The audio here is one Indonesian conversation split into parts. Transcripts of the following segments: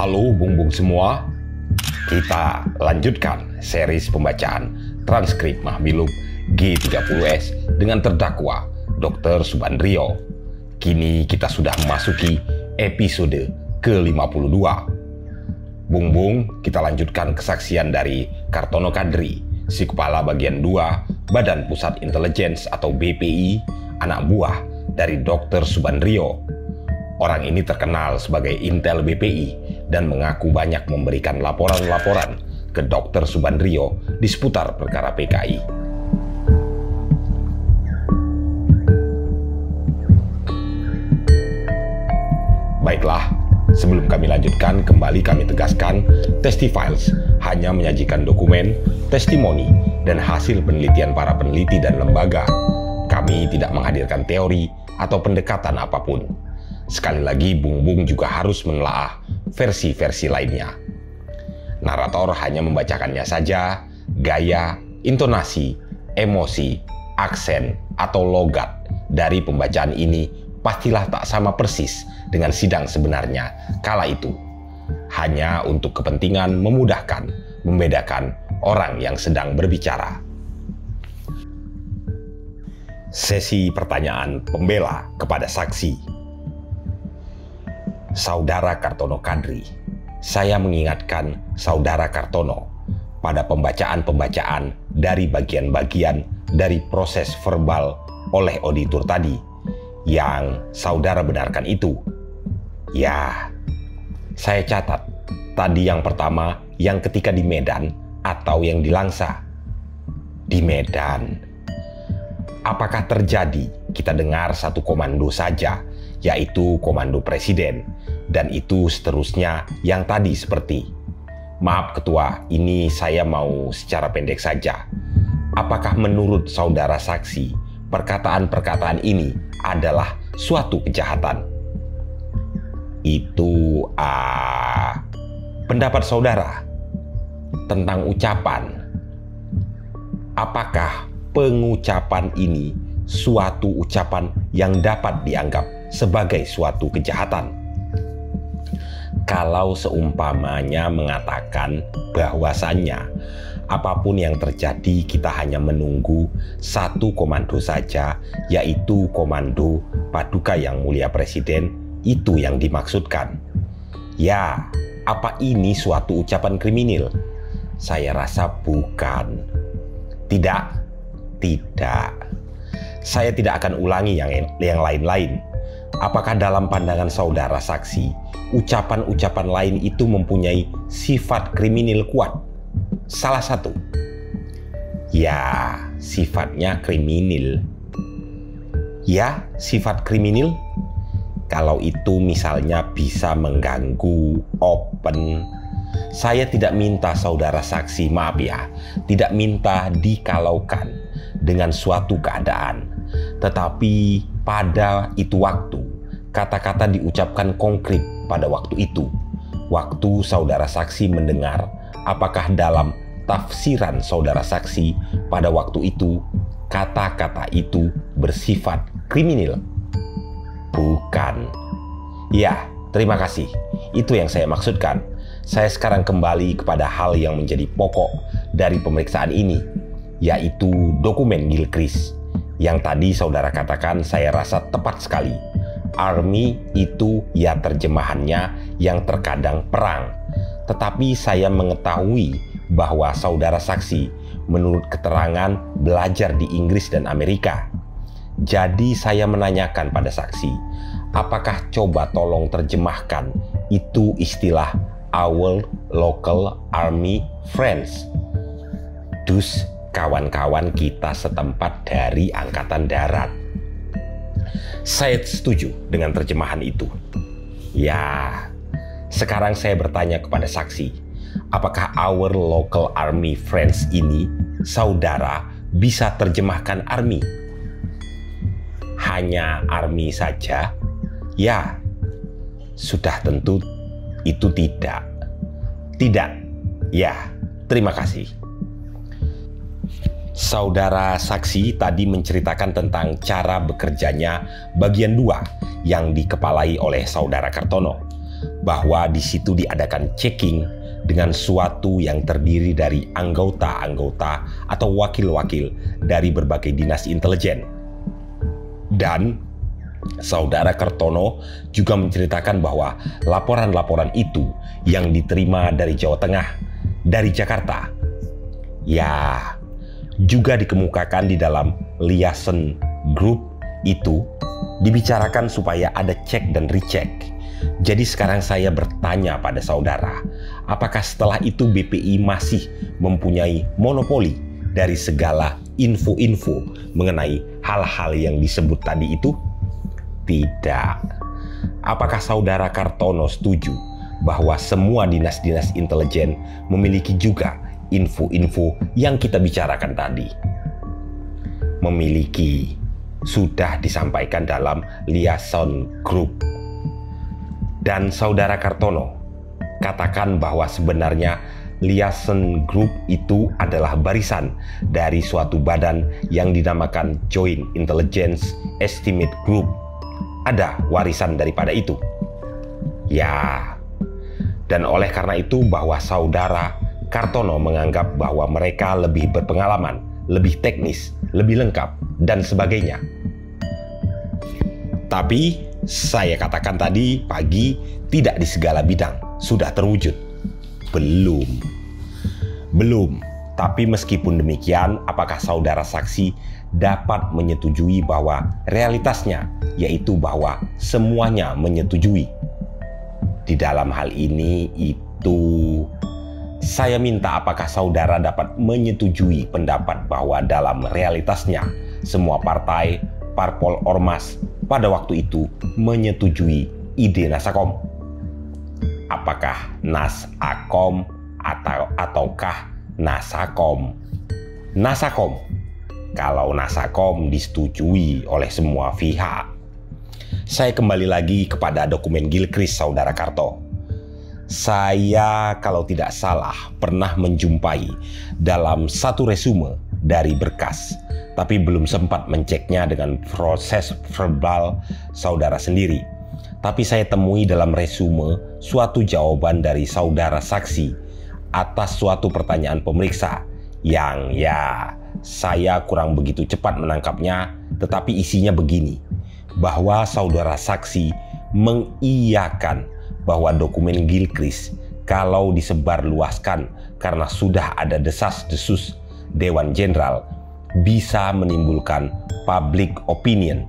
Halo bung-bung semua, kita lanjutkan series pembacaan transkrip Mahmilub G30S dengan terdakwa Dr. Subandrio. Kini kita sudah memasuki episode ke-52. Bung-bung, kita lanjutkan kesaksian dari Kartono Kadri, si Kepala Bagian 2 Badan Pusat Intelijens atau BPI, anak buah dari Dr. Subandrio. Orang ini terkenal sebagai Intel BPI dan mengaku banyak memberikan laporan-laporan ke Dr. Subandrio di seputar perkara PKI. Baiklah, sebelum kami lanjutkan, kembali kami tegaskan, Testifiles hanya menyajikan dokumen, testimoni, dan hasil penelitian para peneliti dan lembaga. Kami tidak menghadirkan teori atau pendekatan apapun. Sekali lagi, bung-bung juga harus menelaah versi-versi lainnya. Narator hanya membacakannya saja, gaya, intonasi, emosi, aksen, atau logat dari pembacaan ini pastilah tak sama persis dengan sidang sebenarnya kala itu. Hanya untuk kepentingan memudahkan, membedakan orang yang sedang berbicara. Sesi pertanyaan pembela kepada saksi. Saudara Kartono Kadri, saya mengingatkan Saudara Kartono pada pembacaan-pembacaan dari bagian-bagian dari proses verbal oleh auditor tadi yang saudara benarkan itu. Ya, saya catat tadi yang pertama yang ketika di Medan atau yang di Langsa. Di Medan. Apakah terjadi kita dengar satu komando saja, yaitu komando presiden, dan itu seterusnya yang tadi seperti, maaf ketua, ini saya mau secara pendek saja. Apakah menurut saudara saksi, perkataan-perkataan ini adalah suatu kejahatan? Itu pendapat saudara tentang ucapan. Apakah pengucapan ini suatu ucapan yang dapat dianggap sebagai suatu kejahatan? Kalau seumpamanya mengatakan bahwasannya apapun yang terjadi kita hanya menunggu satu komando saja, yaitu komando Paduka Yang Mulia Presiden, itu yang dimaksudkan. Ya, apa ini suatu ucapan kriminal? Saya rasa bukan. Tidak. Saya tidak akan ulangi yang lain-lain. Apakah dalam pandangan saudara saksi, ucapan-ucapan lain itu mempunyai sifat kriminal kuat? Salah satu. Ya, sifatnya kriminal. Ya, sifat kriminal. Kalau itu misalnya bisa mengganggu, open. Saya tidak minta saudara saksi, maaf ya, tidak minta dikalaukan dengan suatu keadaan. Tetapi pada itu waktu, kata-kata diucapkan konkret pada waktu itu. Waktu saudara saksi mendengar, apakah dalam tafsiran saudara saksi pada waktu itu, kata-kata itu bersifat kriminal? Bukan. Ya, terima kasih. Itu yang saya maksudkan. Saya sekarang kembali kepada hal yang menjadi pokok dari pemeriksaan ini, yaitu dokumen Gilchrist. Yang tadi saudara katakan saya rasa tepat sekali. Army itu ya terjemahannya yang terkadang perang. Tetapi saya mengetahui bahwa saudara saksi menurut keterangan belajar di Inggris dan Amerika. Jadi saya menanyakan pada saksi, apakah coba tolong terjemahkan itu istilah our local army friends. Dus kawan-kawan kita setempat dari Angkatan Darat. Saya setuju dengan terjemahan itu. Ya, sekarang saya bertanya kepada saksi, apakah our local army friends ini saudara bisa terjemahkan army? Hanya army saja? Ya, sudah tentu itu tidak. Tidak. Ya, terima kasih. Saudara saksi tadi menceritakan tentang cara bekerjanya bagian 2 yang dikepalai oleh saudara Kartono. bahwa di situ diadakan checking dengan suatu yang terdiri dari anggota-anggota atau wakil-wakil dari berbagai dinas intelijen. Dan Saudara Kartono juga menceritakan bahwa laporan-laporan itu yang diterima dari Jawa Tengah, dari Jakarta, ya juga dikemukakan di dalam liaison group itu, dibicarakan supaya ada cek dan recheck. Jadi sekarang saya bertanya pada saudara, apakah setelah itu BPI masih mempunyai monopoli dari segala info-info mengenai hal-hal yang disebut tadi itu? Tidak. Apakah saudara Kartono setuju bahwa semua dinas-dinas intelijen memiliki juga info-info yang kita bicarakan tadi? Memiliki, sudah disampaikan dalam liaison group. Dan saudara Kartono katakan bahwa sebenarnya liaison group itu adalah barisan dari suatu badan yang dinamakan Joint Intelligence Estimate Group. Ada warisan daripada itu. Ya, dan oleh karena itu bahwa saudara Kartono menganggap bahwa mereka lebih berpengalaman, lebih teknis, lebih lengkap, dan sebagainya. Tapi saya katakan tadi pagi, tidak di segala bidang sudah terwujud. Belum. Tapi meskipun demikian, apakah saudara saksi dapat menyetujui bahwa realitasnya, yaitu bahwa semuanya menyetujui? Di dalam hal ini itu, saya minta apakah saudara dapat menyetujui pendapat bahwa dalam realitasnya semua partai, parpol ormas pada waktu itu menyetujui ide Nasakom. Apakah Nasakom ataukah Nasakom? Nasakom. Kalau Nasakom disetujui oleh semua pihak. Saya kembali lagi kepada dokumen Gilchrist, saudara Karto. Saya kalau tidak salah pernah menjumpai dalam satu resume dari berkas, tapi belum sempat menceknya dengan proses verbal saudara sendiri. Tapi saya temui dalam resume suatu jawaban dari saudara saksi atas suatu pertanyaan pemeriksa yang ya saya kurang begitu cepat menangkapnya, tetapi isinya begini, bahwa saudara saksi mengiyakan bahwa dokumen Gilchrist kalau disebarluaskan karena sudah ada desas-desus Dewan Jenderal bisa menimbulkan public opinion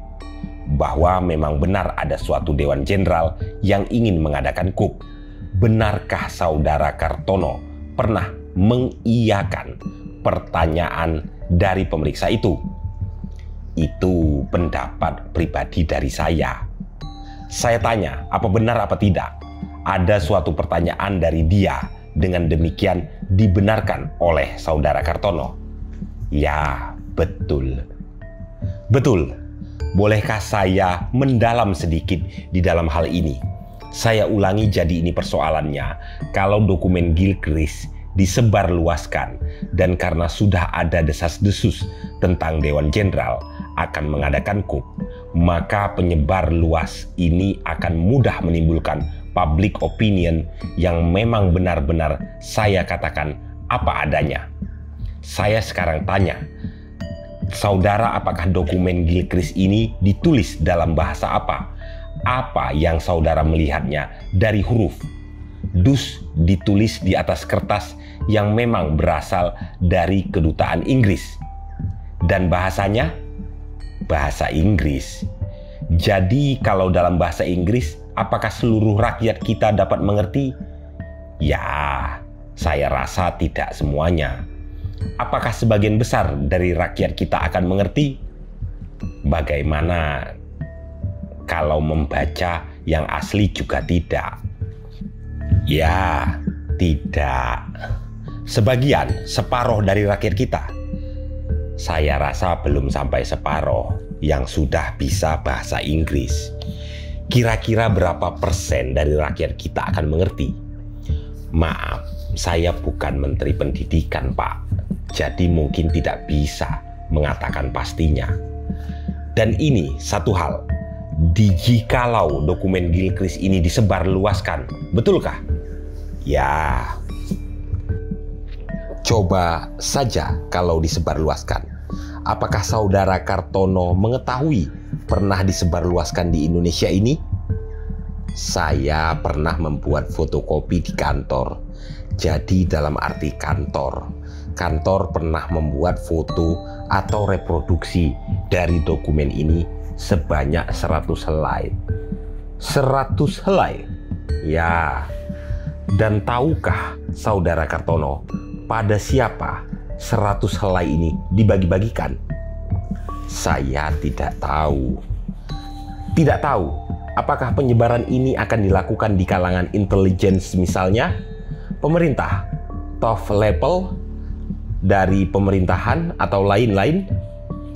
bahwa memang benar ada suatu Dewan Jenderal yang ingin mengadakan coup. Benarkah saudara Kartono pernah mengiyakan pertanyaan dari pemeriksa itu? Itu pendapat pribadi dari saya. Saya tanya, apa benar apa tidak ada suatu pertanyaan dari dia dengan demikian dibenarkan oleh saudara Kartono? Ya, betul. Bolehkah saya mendalam sedikit di dalam hal ini? Saya ulangi, jadi ini persoalannya. Kalau dokumen Gilchrist disebarluaskan dan karena sudah ada desas-desus tentang Dewan Jenderal akan mengadakan coup, maka penyebar luas ini akan mudah menimbulkan public opinion yang memang benar-benar saya katakan apa adanya. Saya sekarang tanya, saudara, apakah dokumen Gilchrist ini ditulis dalam bahasa apa? Apa yang saudara melihatnya dari huruf? Dus ditulis di atas kertas yang memang berasal dari kedutaan Inggris. Dan bahasanya? Bahasa Inggris. Jadi kalau dalam bahasa Inggris, apakah seluruh rakyat kita dapat mengerti? Ya, saya rasa tidak semuanya. Apakah sebagian besar dari rakyat kita akan mengerti? Bagaimana kalau membaca yang asli juga tidak? Ya, tidak. Sebagian, separuh dari rakyat kita. Saya rasa belum sampai separuh yang sudah bisa bahasa Inggris. Kira-kira berapa persen dari rakyat kita akan mengerti? Maaf, saya bukan Menteri Pendidikan, Pak. Jadi mungkin tidak bisa mengatakan pastinya. Dan ini satu hal, Jikalau dokumen Gilchrist ini disebarluaskan, betulkah? Ya, coba saja kalau disebarluaskan. Apakah saudara Kartono mengetahui pernah disebarluaskan di Indonesia ini? Saya pernah membuat fotokopi di kantor. Jadi dalam arti kantor pernah membuat foto atau reproduksi dari dokumen ini sebanyak 100 helai. 100 helai? Ya. Dan tahukah saudara Kartono pada siapa 100 helai ini dibagi-bagikan? Saya tidak tahu. Tidak tahu apakah penyebaran ini akan dilakukan di kalangan intelligence misalnya, pemerintah, top level dari pemerintahan atau lain-lain?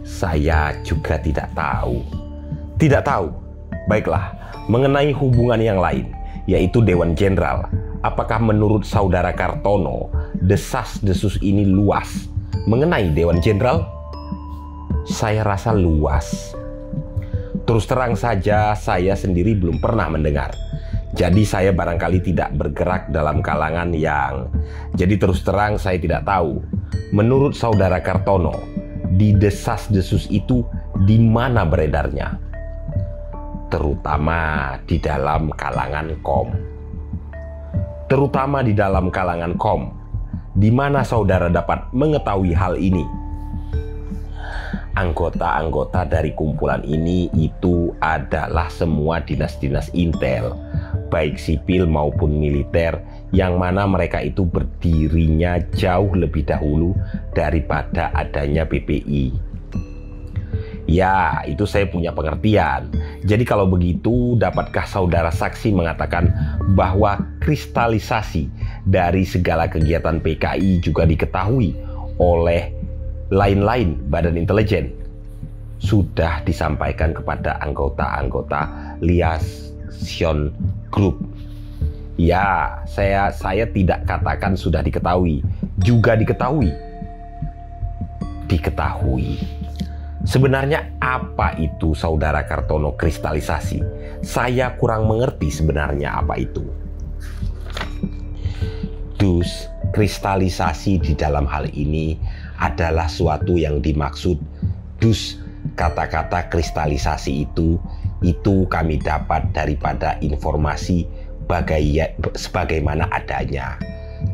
Saya juga tidak tahu. Tidak tahu. Baiklah, mengenai hubungan yang lain, yaitu Dewan Jenderal. Apakah menurut saudara Kartono desas-desus ini luas mengenai Dewan Jenderal? Saya rasa luas. Terus terang saja saya sendiri belum pernah mendengar. Jadi saya barangkali tidak bergerak dalam kalangan yang... Jadi terus terang saya tidak tahu. Menurut saudara Kartono, di desas-desus itu di mana beredarnya? Terutama di dalam kalangan KOM. Terutama di dalam kalangan KOM. Di mana saudara dapat mengetahui hal ini? Anggota-anggota dari kumpulan ini itu adalah semua dinas-dinas intel, baik sipil maupun militer, yang mana mereka itu berdirinya jauh lebih dahulu daripada adanya BPI. Ya, itu saya punya pengertian. Jadi kalau begitu, dapatkah saudara saksi mengatakan bahwa kristalisasi dari segala kegiatan PKI juga diketahui oleh lain-lain badan intelijen? Sudah disampaikan kepada anggota-anggota liaison group. Ya, saya tidak katakan sudah diketahui, juga diketahui. Diketahui. Sebenarnya apa itu saudara Kartono kristalisasi? Saya kurang mengerti sebenarnya apa itu. Dus, kristalisasi di dalam hal ini adalah suatu yang dimaksud. Dus, kata-kata kristalisasi itu kami dapat daripada informasi sebagaimana adanya.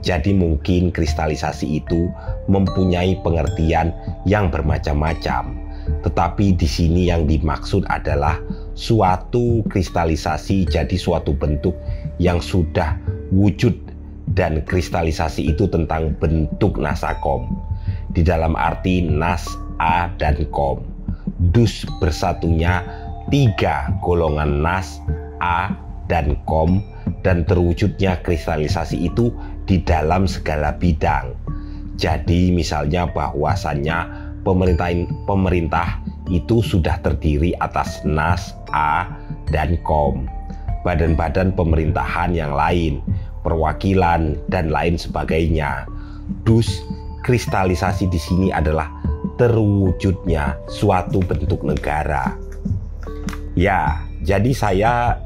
Jadi mungkin kristalisasi itu mempunyai pengertian yang bermacam-macam. Tetapi di sini yang dimaksud adalah suatu kristalisasi, jadi suatu bentuk yang sudah wujud, dan kristalisasi itu tentang bentuk nasakom. Di dalam arti nas, a, dan kom. Dus bersatunya 3 golongan nas, a, dan kom, dan terwujudnya kristalisasi itu di dalam segala bidang. Jadi misalnya bahwasannya pemerintah itu sudah terdiri atas nas, a, dan kom. Badan-badan pemerintahan yang lain, perwakilan, dan lain sebagainya. Dus, kristalisasi di sini adalah terwujudnya suatu bentuk negara. Ya, jadi saya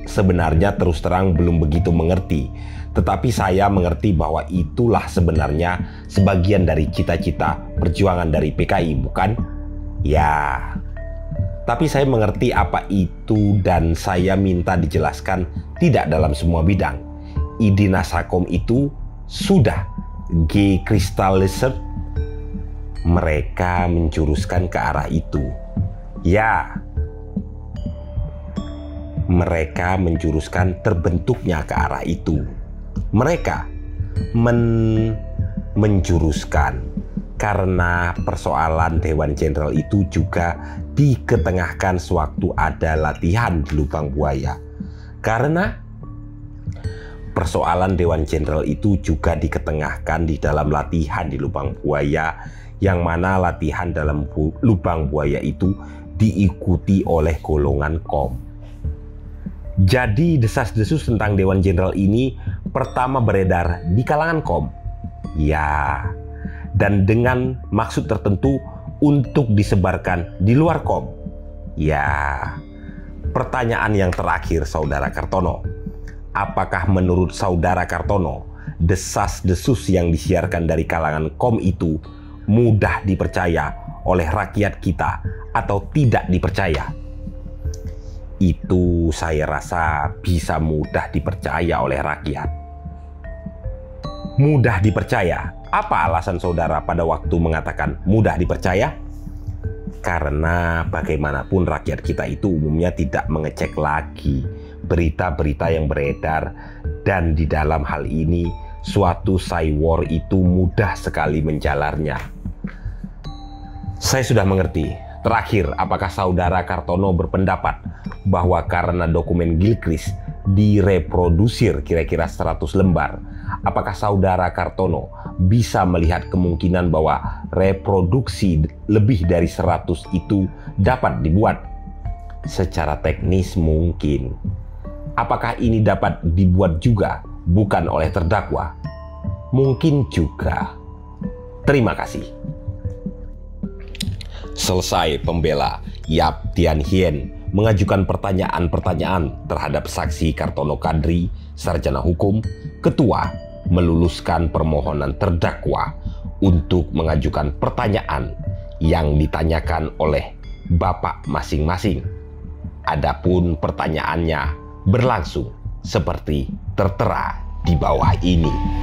sebenarnya terus terang belum begitu mengerti. Tetapi saya mengerti bahwa itulah sebenarnya sebagian dari cita-cita perjuangan dari PKI, bukan? Ya. Tapi saya mengerti apa itu dan saya minta dijelaskan tidak dalam semua bidang. Ide nasakom itu sudah G-kristalisir. Mereka menjuruskan ke arah itu. Ya. Mereka menjuruskan terbentuknya ke arah itu. Mereka menjuruskan karena persoalan Dewan Jenderal itu juga diketengahkan sewaktu ada latihan di Lubang Buaya. Karena persoalan Dewan Jenderal itu juga diketengahkan di dalam latihan di Lubang Buaya, yang mana latihan dalam Lubang Buaya itu diikuti oleh golongan KOM. Jadi desas-desus tentang Dewan Jenderal ini pertama beredar di kalangan KOM. Ya, dan dengan maksud tertentu untuk disebarkan di luar KOM. Ya, pertanyaan yang terakhir Saudara Kartono. Apakah menurut Saudara Kartono, desas-desus yang disiarkan dari kalangan KOM itu mudah dipercaya oleh rakyat kita atau tidak dipercaya? Itu saya rasa bisa mudah dipercaya oleh rakyat. Mudah dipercaya. Apa alasan saudara pada waktu mengatakan mudah dipercaya? Karena bagaimanapun rakyat kita itu umumnya tidak mengecek lagi berita-berita yang beredar, dan di dalam hal ini suatu cywar itu mudah sekali menjalarnya. Saya sudah mengerti. Terakhir, apakah Saudara Kartono berpendapat bahwa karena dokumen Gilchrist direprodusir kira-kira 100 lembar, apakah Saudara Kartono bisa melihat kemungkinan bahwa reproduksi lebih dari 100 itu dapat dibuat? Secara teknis mungkin. Apakah ini dapat dibuat juga bukan oleh terdakwa? Mungkin juga. Terima kasih. Selesai pembela Yap Tian Hien mengajukan pertanyaan-pertanyaan terhadap saksi Kartono Kadri, sarjana hukum. Ketua meluluskan permohonan terdakwa untuk mengajukan pertanyaan yang ditanyakan oleh bapak masing-masing. Adapun pertanyaannya berlangsung seperti tertera di bawah ini.